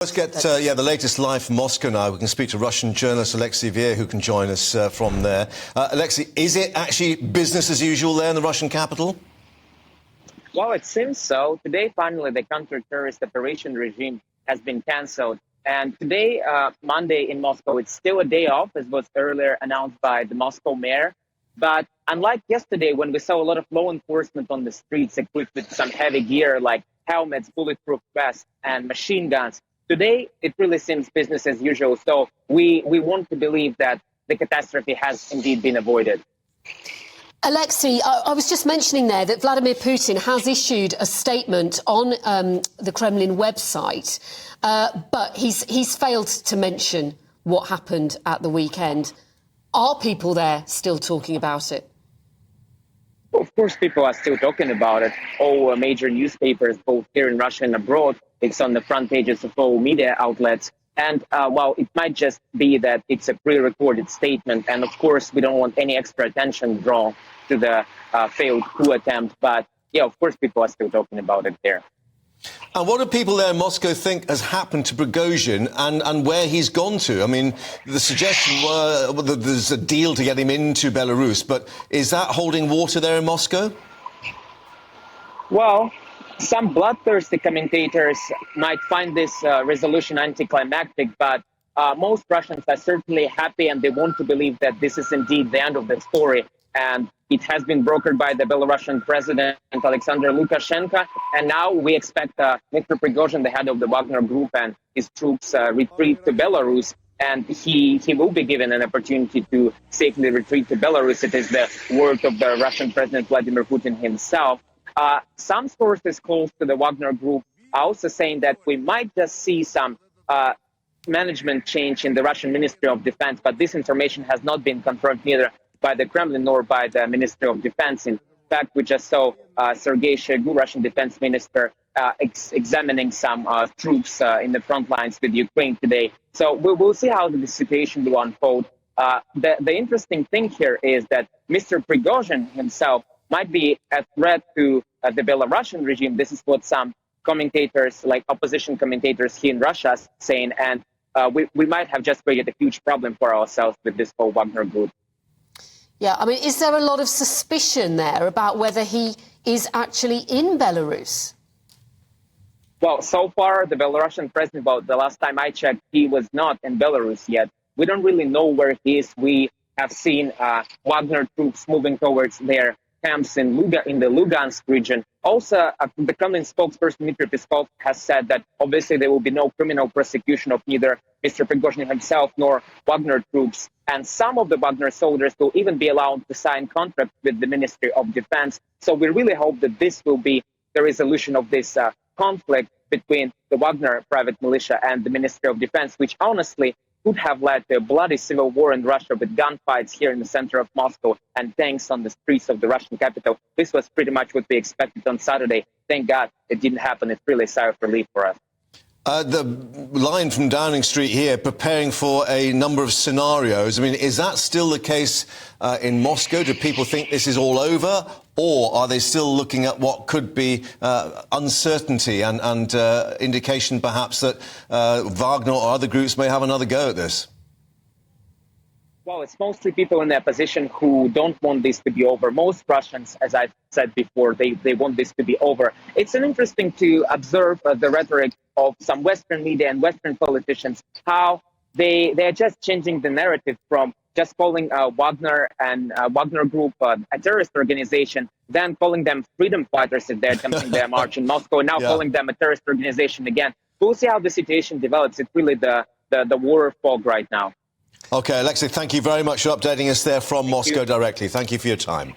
Let's get the latest live from Moscow now. We can speak to Russian journalist Alexei Vir, who can join us from there. Alexei, is it actually business as usual there in the Russian capital? Well, it seems so. Today, finally, the counter-terrorist operation regime has been cancelled. And today, Monday in Moscow, it's still a day off, as was earlier announced by the Moscow mayor. But unlike yesterday, when we saw a lot of law enforcement on the streets equipped with some heavy gear like helmets, bulletproof vests, and machine guns, today, it really seems business as usual. So we want to believe that the catastrophe has indeed been avoided. Alexei, I was just mentioning there that Vladimir Putin has issued a statement on the Kremlin website, but he's failed to mention what happened at the weekend. Are people there still talking about it? Well, of course, people are still talking about it. All major newspapers, both here in Russia and abroad, it's on the front pages of all media outlets. And while it might just be that it's a pre-recorded statement, and of course, we don't want any extra attention drawn to the failed coup attempt. But yeah, of course, people are still talking about it there. And what do people there in Moscow think has happened to Prigozhin and where he's gone to? I mean, the suggestion that there's a deal to get him into Belarus, but is that holding water there in Moscow? Well, some bloodthirsty commentators might find this resolution anticlimactic, but most Russians are certainly happy and they want to believe that this is indeed the end of the story. And it has been brokered by the Belarusian president, Alexander Lukashenko. And now we expect Mr. Prigozhin, the head of the Wagner Group, and his troops retreat to Belarus. And he will be given an opportunity to safely retreat to Belarus. It is the word of the Russian President Vladimir Putin himself. Some sources close to the Wagner Group are also saying that we might just see some management change in the Russian Ministry of Defense, but this information has not been confirmed neither by the Kremlin nor by the Ministry of Defense. In fact, we just saw Sergei Shoigu, Russian defense minister, examining some troops in the front lines with Ukraine today. So we'll see how the situation will unfold. The interesting thing here is that Mr. Prigozhin himself might be a threat to the Belarusian regime. This is what some commentators, like opposition commentators here in Russia, are saying. And we might have just created a huge problem for ourselves with this whole Wagner Group. Yeah, I mean, is there a lot of suspicion there about whether he is actually in Belarus? Well, so far, the Belarusian president, well, the last time I checked, he was not in Belarus yet. We don't really know where he is. We have seen Wagner troops moving towards their camps in the Lugansk region. Also, the Kremlin spokesperson Dmitry Peskov has said that obviously there will be no criminal prosecution of neither Mr. Prigozhin himself nor Wagner troops. And some of the Wagner soldiers will even be allowed to sign contracts with the Ministry of Defense. So we really hope that this will be the resolution of this conflict between the Wagner private militia and the Ministry of Defense, which honestly could have led to a bloody civil war in Russia with gunfights here in the center of Moscow and tanks on the streets of the Russian capital. This was pretty much what we expected on Saturday. Thank God it didn't happen. It's really a sigh of relief for us. The line from Downing Street here, preparing for a number of scenarios. I mean, is that still the case in Moscow? Do people think this is all over? Or are they still looking at what could be uncertainty and indication perhaps that Wagner or other groups may have another go at this? Well, it's mostly people in the opposition who don't want this to be over. Most Russians, as I've said before, they want this to be over. It's interesting to observe the rhetoric of some Western media and Western politicians, how they're just changing the narrative from just calling Wagner and Wagner Group a terrorist organization, then calling them freedom fighters if they're attempting their march in Moscow, and now calling them a terrorist organization again. We'll see how the situation develops. It's really the war fog right now. OK, Alexei, thank you very much for updating us there from Moscow directly. Thank you for your time.